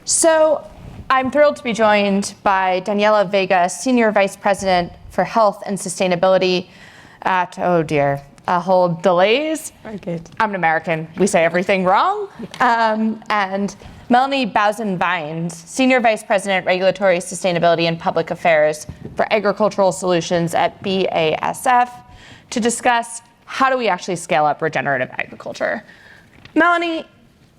So I'm thrilled to be joined by Daniela Vega, Senior Vice President for Health and Sustainability at, oh dear, hold delays. Very good. I'm an American. We say everything wrong. And Melanie Bausen-Vines, Senior Vice President, Regulatory Sustainability and Public Affairs for Agricultural Solutions at BASF, to discuss how do we actually scale up regenerative agriculture. Melanie,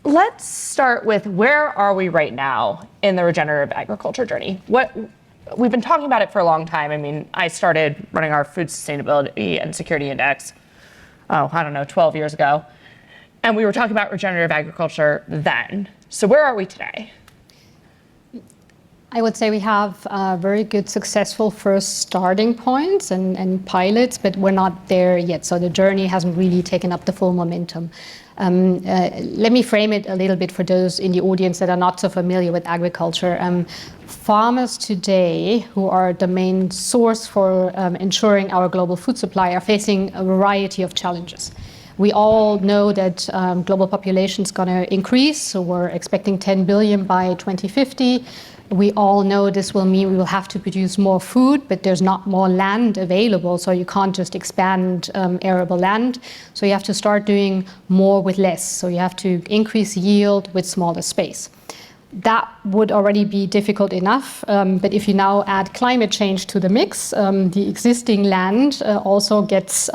let's start with where are we right now in the regenerative agriculture journey? We've been talking about it for a long time. I mean, I started running our Food Sustainability and Security Index, 12 years ago. And we were talking about regenerative agriculture then. So where are we today? I would say we have very good, successful first starting points and pilots, but we're not there yet. So the journey hasn't really taken up the full momentum. Let me frame it a little bit for those in the audience that are not so familiar with agriculture. Farmers today, who are the main source for ensuring our global food supply, are facing a variety of challenges. We all know that global population is going to increase, so we're expecting 10 billion by 2050. We all know this will mean we will have to produce more food, but there's not more land available, so you can't just expand arable land. So you have to start doing more with less. So you have to increase yield with smaller space. That would already be difficult enough, but if you now add climate change to the mix, the existing land also gets,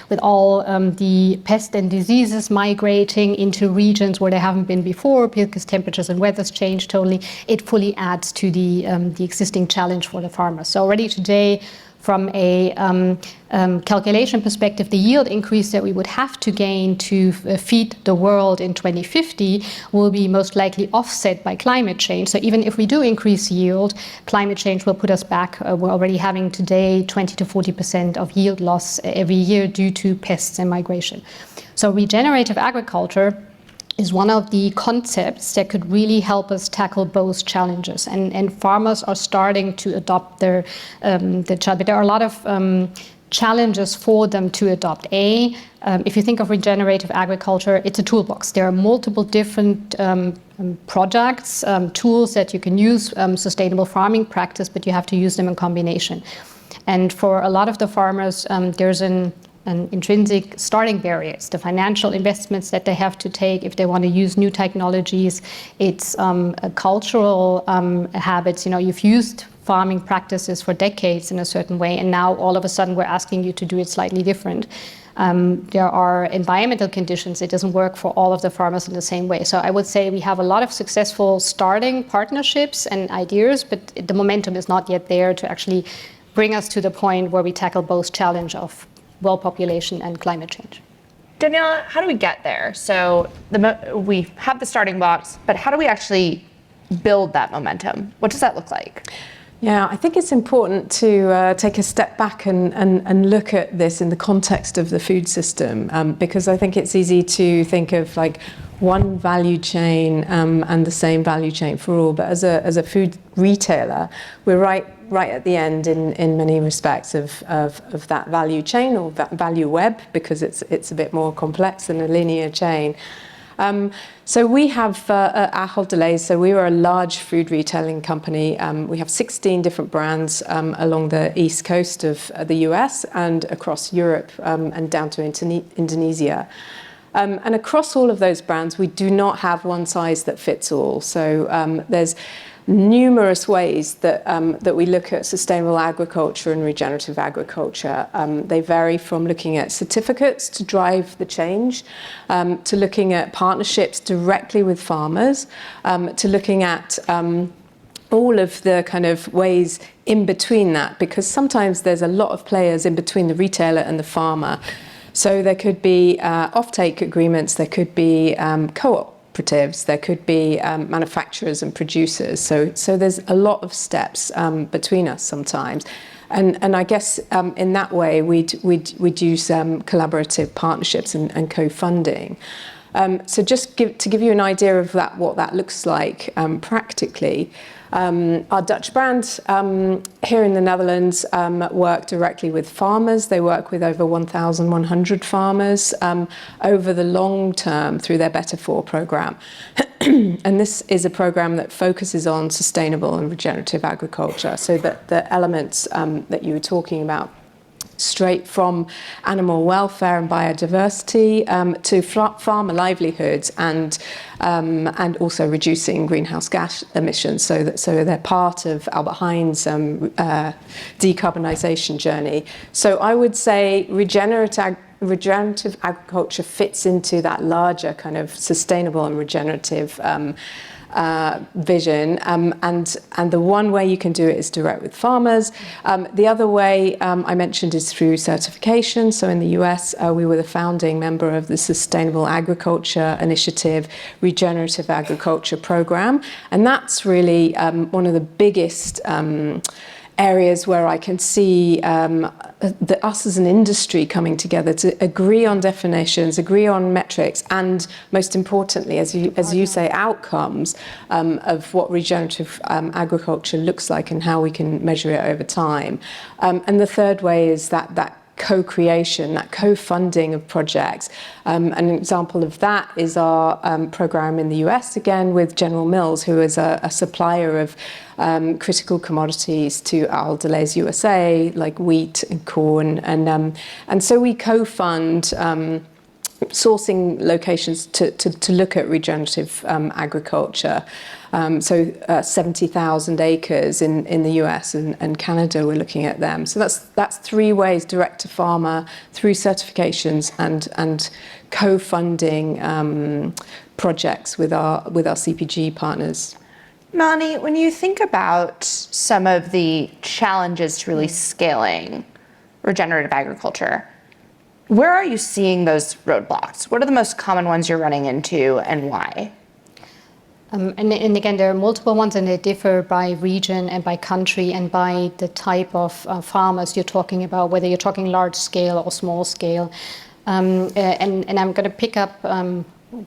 with all the pests and diseases migrating into regions where they haven't been before because temperatures and weathers change totally, it fully adds to the existing challenge for the farmers. So already today, from a calculation perspective, the yield increase that we would have to gain to feed the world in 2050 will be most likely offset by climate change. So even if we do increase yield, climate change will put us back. We're already having today 20 to 40% of yield loss every year due to pests and migration. So regenerative agriculture is one of the concepts that could really help us tackle both challenges. And farmers are starting to adopt the challenge. But there are a lot of challenges for them to adopt. If you think of regenerative agriculture, it's a toolbox. There are multiple different projects, tools that you can use, sustainable farming practice, but you have to use them in combination. And for a lot of the farmers, there's an intrinsic starting barriers, the financial investments that they have to take if they want to use new technologies. It's cultural habits. You know, you've used farming practices for decades in a certain way, and now all of a sudden we're asking you to do it slightly different. There are environmental conditions. It doesn't work for all of the farmers in the same way. So I would say we have a lot of successful starting partnerships and ideas, but the momentum is not yet there to actually bring us to the point where we tackle both challenge of world population and climate change. Daniela, how do we get there? So we have the starting blocks, but how do we actually build that momentum? What does that look like? Yeah, I think it's important to take a step back and look at this in the context of the food system, because I think it's easy to think of like one value chain and the same value chain for all. But as a food retailer, we're right at the end in many respects of that value chain or that value web, because it's a bit more complex than a linear chain. So we have our whole delays. So we were a large food retailing company. We have 16 different brands along the east coast of the US and across Europe and down to Indonesia. And across all of those brands, we do not have one size that fits all. So there's numerous ways that we look at sustainable agriculture and regenerative agriculture. They vary from looking at certificates to drive the change, to looking at partnerships directly with farmers, to looking at all of the kind of ways in between that, because sometimes there's a lot of players in between the retailer and the farmer. So there could be offtake agreements, there could be cooperatives, there could be manufacturers and producers. So there's a lot of steps between us sometimes. And I guess in that way, we'd use collaborative partnerships and co-funding. So just to give you an idea of what that looks like practically, our Dutch brand here in the Netherlands work directly with farmers. They work with over 1,100 farmers over the long term through their Better For program. and this is a program that focuses on sustainable and regenerative agriculture. So that the elements that you were talking about, straight from animal welfare and biodiversity to farmer livelihoods and also reducing greenhouse gas emissions. So they're part of Albert Hein's decarbonisation journey. So I would say regenerative agriculture fits into that larger kind of sustainable and regenerative vision, and the one way you can do it is direct with farmers. The other way I mentioned is through certification. So in the US, we were the founding member of the Sustainable Agriculture Initiative Regenerative Agriculture Program, and that's really one of the biggest areas where I can see us as an industry coming together to agree on definitions, agree on metrics, and most importantly, as you say, outcomes of what regenerative agriculture looks like and how we can measure it over time. And the third way is that co-creation, that co-funding of projects. An example of that is our program in the US, again, with General Mills, who is a supplier of critical commodities to Delhaize USA, like wheat and corn. And so we co-fund sourcing locations to look at regenerative agriculture. So 70,000 acres in the US and Canada, we're looking at them. So that's three ways: direct to farmer, through certifications, and co-funding projects with our CPG partners. Melanie, when you think about some of the challenges to really scaling regenerative agriculture, where are you seeing those roadblocks? What are the most common ones you're running into, and why? And again, there are multiple ones, and they differ by region and by country and by the type of farmers you're talking about, whether you're talking large scale or small scale. And I'm going to pick up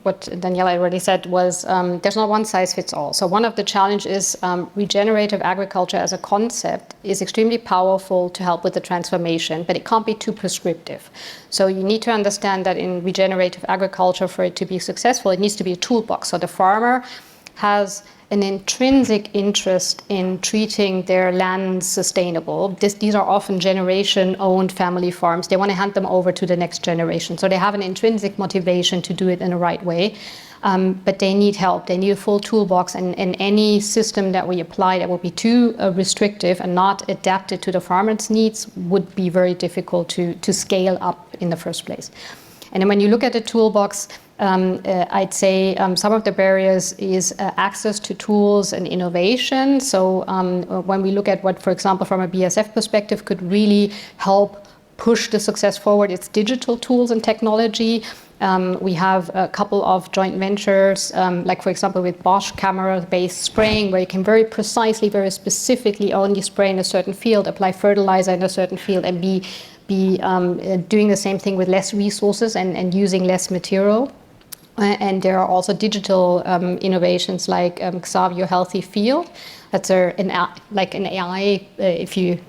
what Daniela already said was there's not one size fits all. So one of the challenges is regenerative agriculture as a concept is extremely powerful to help with the transformation, but it can't be too prescriptive. So you need to understand that in regenerative agriculture, for it to be successful, it needs to be a toolbox. So the farmer has an intrinsic interest in treating their lands sustainable. These are often generation-owned family farms. They want to hand them over to the next generation. So they have an intrinsic motivation to do it in the right way. But they need help. They need a full toolbox. And any system that we apply that will be too restrictive and not adapted to the farmer's needs would be very difficult to scale up in the first place. And then when you look at the toolbox, I'd say some of the barriers is access to tools and innovation. So when we look at what, for example, from a BASF perspective could really help push the success forward, it's digital tools and technology. We have a couple of joint ventures, like for example with Bosch camera-based spraying, where you can very precisely, very specifically only spray in a certain field, apply fertilizer in a certain field, and be doing the same thing with less resources and using less material. And there are also digital innovations like Xavio Healthy Field. That's like an AI, if you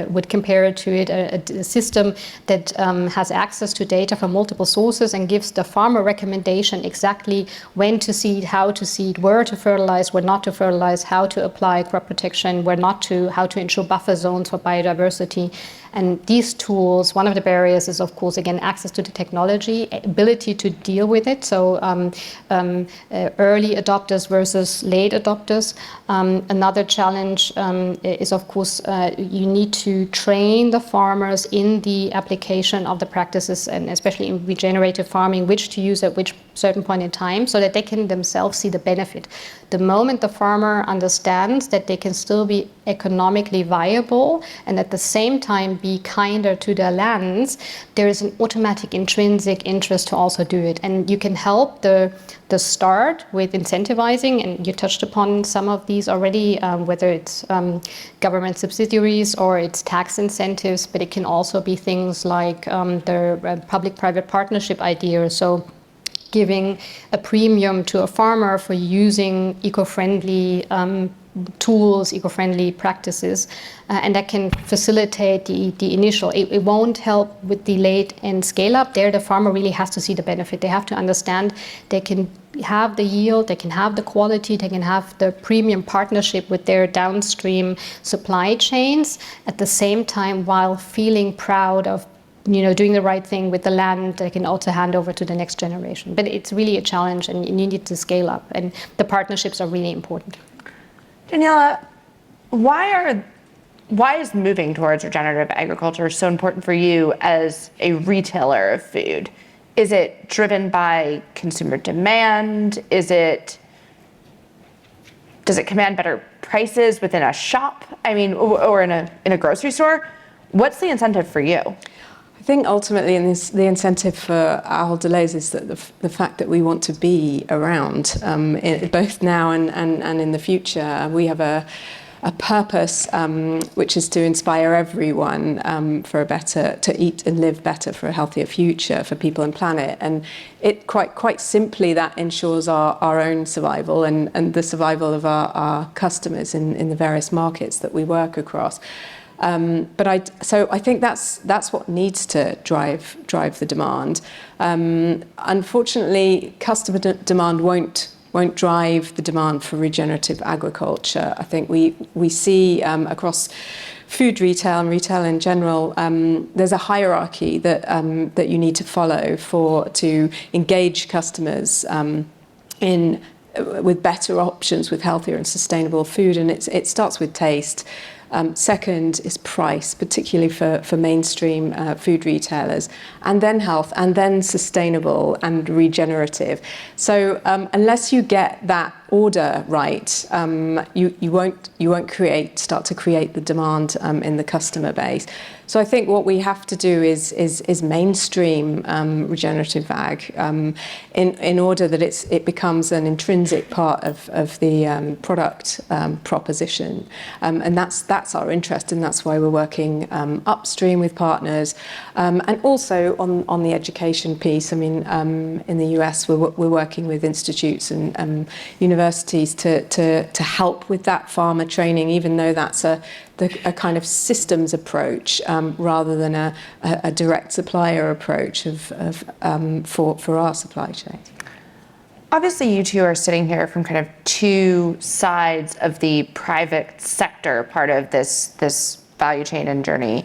would compare it to it, a system that has access to data from multiple sources and gives the farmer recommendation exactly when to seed, how to seed, where to fertilize, where not to fertilize, how to apply crop protection, where not to, how to ensure buffer zones for biodiversity. And these tools, one of the barriers is, of course, again, access to the technology, ability to deal with it. So early adopters versus late adopters. Another challenge is, of course, you need to train the farmers in the application of the practices, and especially in regenerative farming, which to use at which certain point in time, so that they can themselves see the benefit. The moment the farmer understands that they can still be economically viable and at the same time be kinder to their lands, there is an automatic intrinsic interest to also do it. And you can help the start with incentivizing, and you touched upon some of these already, whether it's government subsidiaries or it's tax incentives, but it can also be things like the public-private partnership idea. So giving a premium to a farmer for using eco-friendly tools, eco-friendly practices, and that can facilitate the initial. It won't help with the late end scale up. There, the farmer really has to see the benefit. They have to understand they can have the yield, they can have the quality, they can have the premium partnership with their downstream supply chains at the same time, while feeling proud of doing the right thing with the land they can also hand over to the next generation. But it's really a challenge, and you need to scale up, and the partnerships are really important. Daniela, why is moving towards regenerative agriculture so important for you as a retailer of food? Is it driven by consumer demand? Does it command better prices within a shop? I mean, or in a grocery store? What's the incentive for you? I think ultimately the incentive for Ahold Delhaize is that the fact that we want to be around, both now and in the future. We have a purpose which is to inspire everyone to eat and live better, for a healthier future for people and planet. And it quite simply that ensures our own survival and the survival of our customers in the various markets that we work across. So I think that's what needs to drive the demand. Unfortunately, customer demand won't drive the demand for regenerative agriculture. I think we see across food retail and retail in general, there's a hierarchy that you need to follow to engage customers with better options, with healthier and sustainable food, and it starts with taste. Second is price, particularly for mainstream food retailers, and then health, and then sustainable and regenerative. So unless you get that order right, you won't start to create the demand in the customer base. So I think what we have to do is mainstream regenerative ag in order that it becomes an intrinsic part of the product proposition, and that's our interest, and that's why we're working upstream with partners, and also on the education piece. I mean, in the US we're working with institutes and universities to help with that farmer training, even though that's a kind of systems approach rather than a direct supplier approach for our supply chain. Obviously, you two are sitting here from kind of two sides of the private sector part of this value chain and journey.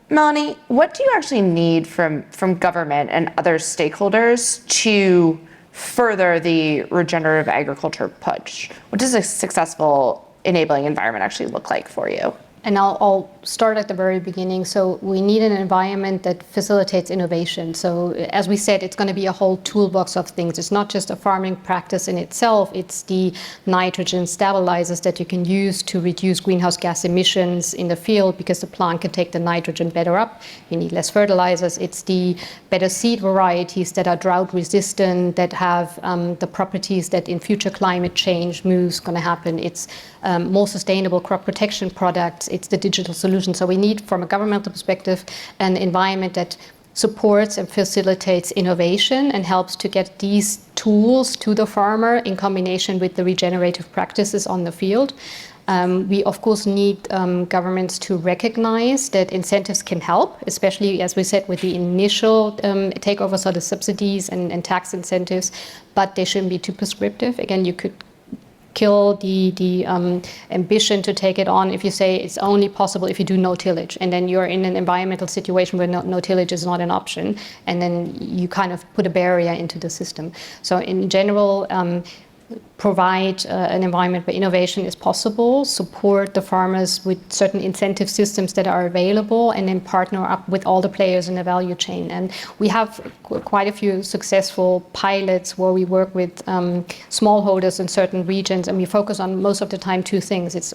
Melanie, what do you actually need from government and other stakeholders to further the regenerative agriculture push? What does a successful enabling environment actually look like for you? And I'll start at the very beginning. So we need an environment that facilitates innovation. So as we said, it's going to be a whole toolbox of things. It's not just a farming practice in itself. It's the nitrogen stabilizers that you can use to reduce greenhouse gas emissions in the field, because the plant can take the nitrogen better up. You need less fertilizers. It's the better seed varieties that are drought resistant, that have the properties that in future climate change moves going to happen. It's more sustainable crop protection products. It's the digital solution. So we need, from a governmental perspective, an environment that supports and facilitates innovation and helps to get these tools to the farmer in combination with the regenerative practices on the field. We, of course, need governments to recognize that incentives can help, especially, as we said, with the initial takeover, so the subsidies and tax incentives, but they shouldn't be too prescriptive. Again, you could kill the ambition to take it on if you say it's only possible if you do no tillage, and then you're in an environmental situation where no tillage is not an option, and then you kind of put a barrier into the system. So in general, provide an environment where innovation is possible, support the farmers with certain incentive systems that are available, and then partner up with all the players in the value chain. And we have quite a few successful pilots where we work with smallholders in certain regions, and we focus on, most of the time, two things. It's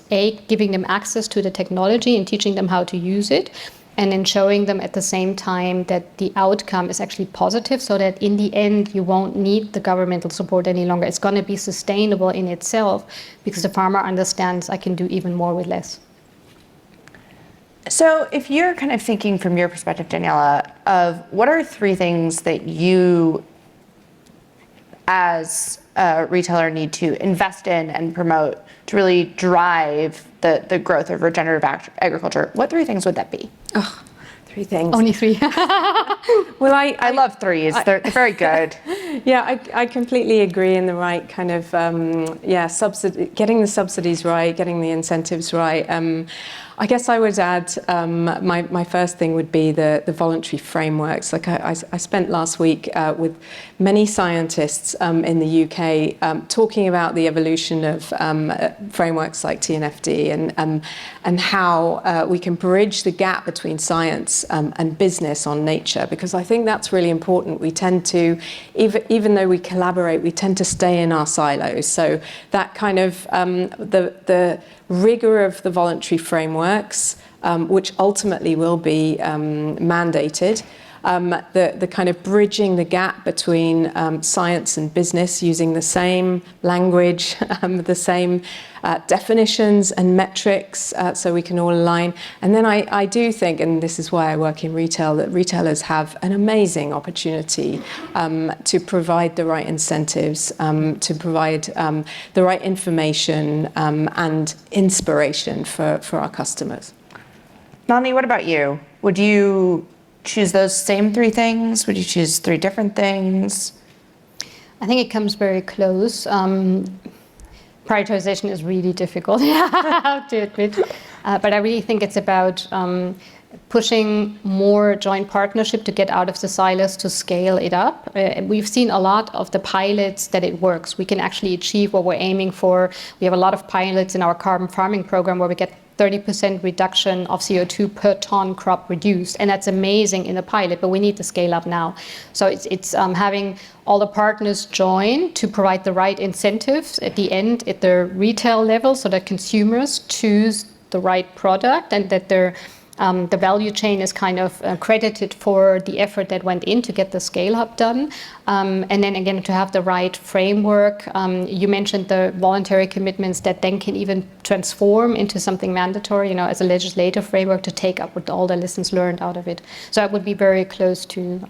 giving them access to the technology and teaching them how to use it, and then showing them at the same time that the outcome is actually positive, so that in the end you won't need the governmental support any longer. It's going to be sustainable in itself because the farmer understands I can do even more with less. So if you're kind of thinking from your perspective, Daniela, of what are three things that you as a retailer need to invest in and promote to really drive the growth of regenerative agriculture? What 3 things would that be? Oh, 3 things. Only 3. Well, I love 3s. They're very good. Yeah, I completely agree in the right kind of, getting the subsidies right, getting the incentives right. I guess I would add, my first thing would be the voluntary frameworks. Like I spent last week with many scientists in the UK talking about the evolution of frameworks like TNFD and how we can bridge the gap between science and business on nature, because I think that's really important. We tend to, even though we collaborate, we tend to stay in our silos. So that kind of the rigor of the voluntary frameworks, which ultimately will be mandated, the kind of bridging the gap between science and business using the same language, the same definitions and metrics, so we can all align. And then I do think, and this is why I work in retail, that retailers have an amazing opportunity to provide the right incentives, to provide the right information and inspiration for our customers. Melanie, what about you? Would you choose those same 3 things? Would you choose 3 different things? I think it comes very close. Prioritization is really difficult, to admit. But I really think it's about pushing more joint partnership to get out of the silos to scale it up. We've seen a lot of the pilots that it works. We can actually achieve what we're aiming for. We have a lot of pilots in our carbon farming program where we get 30% reduction of CO2 per ton crop reduced. And that's amazing in the pilot, but we need to scale up now. So it's having all the partners join to provide the right incentives at the end at the retail level so that consumers choose the right product and that the value chain is kind of credited for the effort that went in to get the scale up done. And then again, to have the right framework. You mentioned the voluntary commitments that then can even transform into something mandatory, as a legislative framework to take up with all the lessons learned out of it. So I would be very close to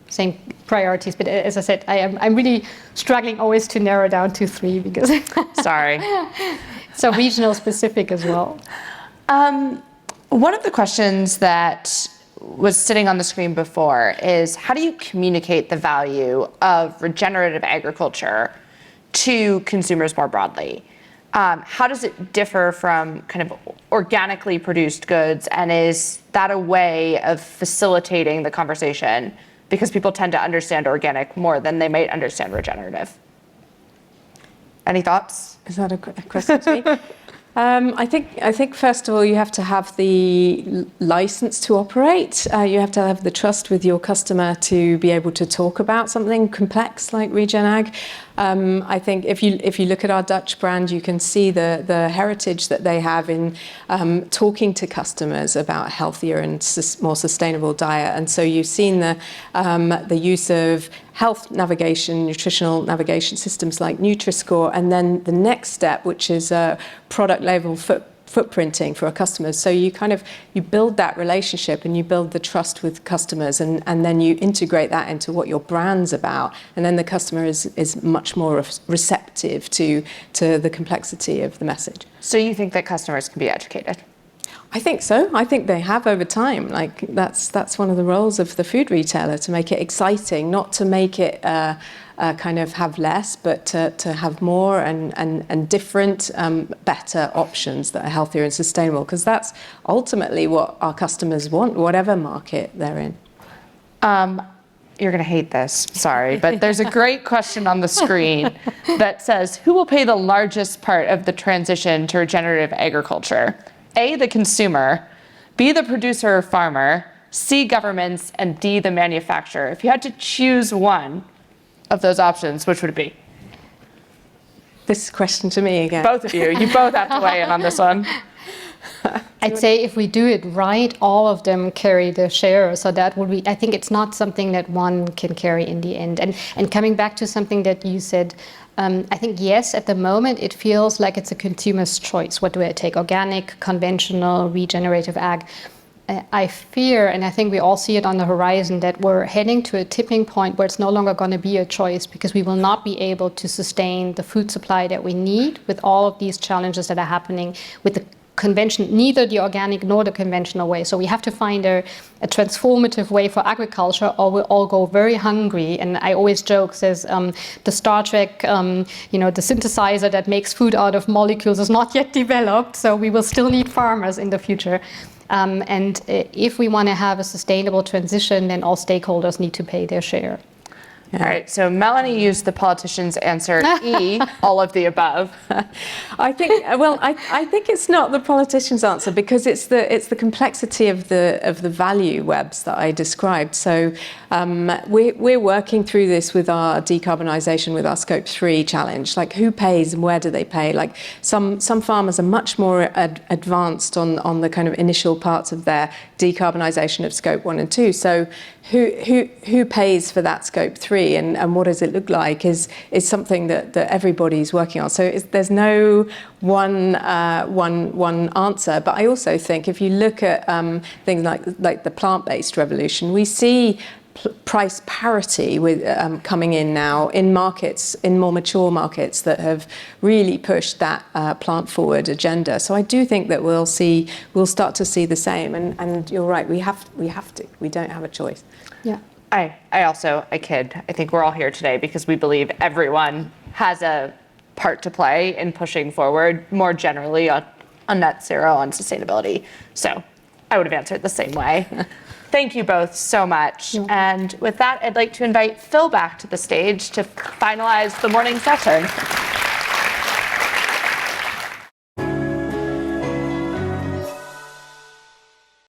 same priorities. But as I said, I'm really struggling always to narrow down to 3 because Sorry. So regional specific as well. One of the questions that was sitting on the screen before is, how do you communicate the value of regenerative agriculture to consumers more broadly? How does it differ from kind of organically produced goods, and is that a way of facilitating the conversation? Because people tend to understand organic more than they might understand regenerative. Any thoughts? Is that a question to me? I think first of all you have to have the license to operate. You have to have the trust with your customer to be able to talk about something complex like Regen Ag. I think if you look at our Dutch brand, you can see the heritage that they have in talking to customers about a healthier and more sustainable diet. And so you've seen the use of health navigation, nutritional navigation systems like Nutri-Score, and then the next step, which is product label footprinting for our customers. So you build that relationship and you build the trust with customers, and then you integrate that into what your brand's about, and then the customer is much more receptive to the complexity of the message. So you think that customers can be educated? I think so. I think they have over time. Like that's one of the roles of the food retailer, to make it exciting, not to make it kind of have less, but to have more and different, better options that are healthier and sustainable, because that's ultimately what our customers want, whatever market they're in. You're going to hate this, sorry, but there's a great question on the screen that says, who will pay the largest part of the transition to regenerative agriculture? A, the consumer, B, the producer or farmer, C, governments, and D, the manufacturer. If you had to choose one of those options, which would it be? This question to me again. Both of you. You both have to weigh in on this one. I'd say if we do it right, all of them carry the share. So that would be, I think it's not something that one can carry in the end. And coming back to something that you said, I think, yes, at the moment, it feels like it's a consumer's choice. What do I take? Organic, conventional, regenerative ag. I fear, and I think we all see it on the horizon, that we're heading to a tipping point where it's no longer going to be a choice, because we will not be able to sustain the food supply that we need with all of these challenges that are happening with the neither the organic nor the conventional way. So we have to find a transformative way for agriculture, or we'll all go very hungry. And I always joke, says the Star Trek, the synthesizer that makes food out of molecules is not yet developed, so we will still need farmers in the future. And if we want to have a sustainable transition, then all stakeholders need to pay their share. All right, so Melanie used the politician's answer E, all of the above. I think it's not the politician's answer, because it's the complexity of the value webs that I described. So we're working through this with our decarbonisation, with our Scope 3 challenge. Like, who pays and where do they pay? Like, some farmers are much more advanced on the kind of initial parts of their decarbonisation of Scope 1 and 2. So who pays for that Scope 3, and what does it look like is something that everybody's working on. So there's no one answer. But I also think if you look at things like the plant-based revolution, we see price parity with coming in now in markets, in more mature markets that have really pushed that plant forward agenda. So I do think that we'll start to see the same. And you're right, we have to. We don't have a choice. Yeah. I kid. I think we're all here today because we believe everyone has a part to play in pushing forward more generally on net zero, on sustainability. So I would have answered the same way. Thank you both so much. Yeah. And with that, I'd like to invite Phil back to the stage to finalize the morning session.